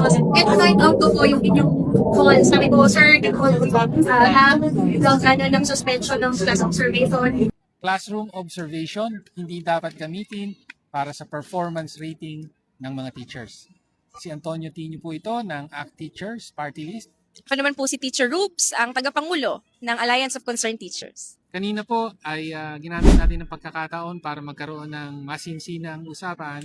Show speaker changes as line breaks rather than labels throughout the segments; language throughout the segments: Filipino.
observations. And find out ko po yung inyong call. Sabi ko, sir, the call have ng suspension ng class observation.
Classroom observation hindi dapat gamitin para sa performance rating ng mga teachers. Si Antonio Tino po ito ng ACT Teachers Party List.
Ako naman po si Teacher Rubes, ang tagapangulo ng Alliance of Concerned Teachers.
Kanina po ay ginamit natin ng pagkakataon para magkaroon ng masinsinang usapan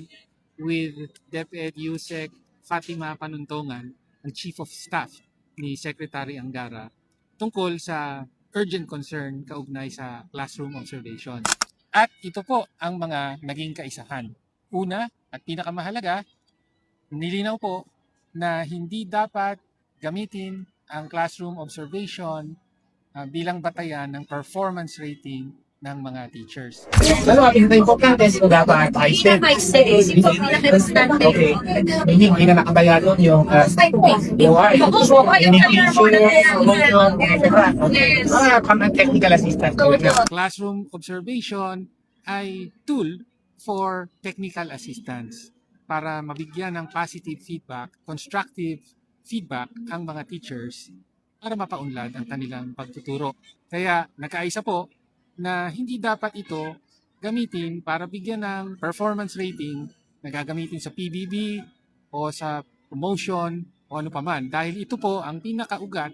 with DepEd Yusek Fatima Panuntongan, ang Chief of Staff ni Secretary Angara, tungkol sa urgent concern kaugnay sa classroom observation. At ito po ang mga naging kaisahan. Una at pinakamahalaga, nilinaw po na hindi dapat gamitin ang classroom observation bilang batayan ng performance rating ng mga teachers.
Lalo ang pinaka-importante is dapat high-step. Okay. Hindi na nakabayad doon yung UI, promotion, etc. Mga technical assistance.
Classroom observation ay tool for technical assistance para mabigyan ng positive feedback, constructive feedback ang mga teachers para mapaunlad ang kanilang pagtuturo. Kaya nakaisa po na hindi dapat ito gamitin para bigyan ng performance rating na gagamitin sa PBB o sa promotion o ano paman. Dahil ito po ang pinakaugat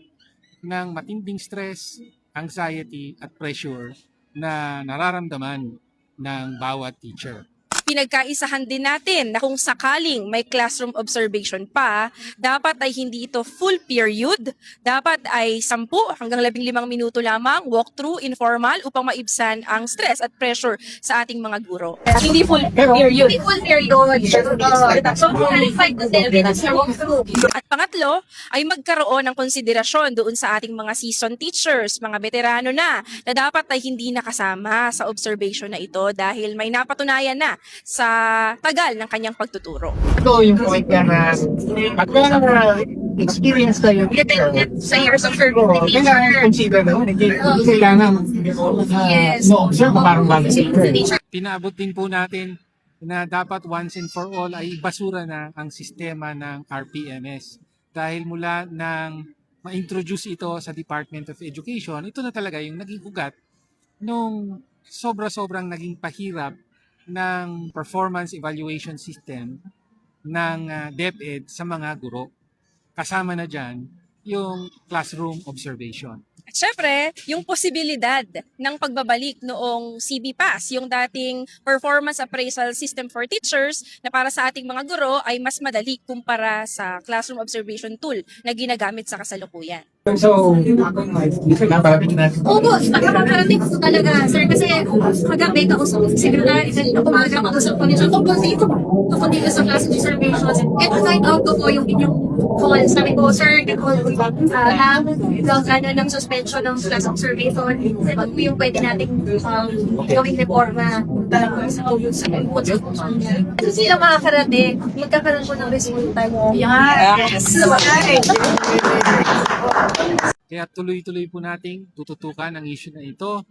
ng matinding stress, anxiety at pressure na nararamdaman ng bawat teacher.
Pinagkaisahan din natin na kung sakaling may classroom observation pa, dapat ay hindi ito full period, dapat ay 10 hanggang 15 minuto lamang, walkthrough, informal, upang maibsan ang stress at pressure sa ating mga guro.
Hindi full period. Hindi full period. So, 5 to 10 minutes na walkthrough.
At pangatlo, ay magkaroon ng konsiderasyon doon sa ating mga seasoned teachers, mga veterano na dapat ay hindi nakasama sa observation na ito dahil may napatunayan na sa tagal ng kanyang pagtuturo.
Ito yung point na at wala na experience tayo.
Sa years of service.
Kailangan consider na kailangan no-observe parang bago.
Pinaabot din po natin na dapat once and for all ay basura na ang sistema ng RPMS. Dahil mula nang ma-introduce ito sa Department of Education, ito na talaga yung naging ugat nung sobra-sobrang naging pahirap ng performance evaluation system ng DepEd sa mga guro. Kasama na dyan yung classroom observation.
At syempre, yung posibilidad ng pagbabalik noong CBPAS, yung dating Performance Appraisal System for Teachers na para sa ating mga guro ay mas madali kumpara sa classroom observation tool na ginagamit sa kasalukuyan.
So, napalapit natin.
Opo, nakakarating ko talaga, sir, kasi kagabi kausap ko si Secretary, umaga kausap ko niya, tungkol dito sa class observations, and find out ko po yung inyong call. Sabi ko, sir, the call have ng suspension ng class observation. Sabi ko yung pwede natin gawing reforma talaga sa kasi sila makakarating, magkakaroon ko ng resulta mo. Yes!
Kaya tuloy-tuloy po nating tututukan ang issue na ito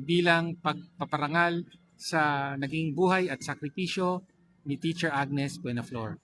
bilang pagpaparangal sa naging buhay at sakripisyo ni Teacher Agnes Buenaflor.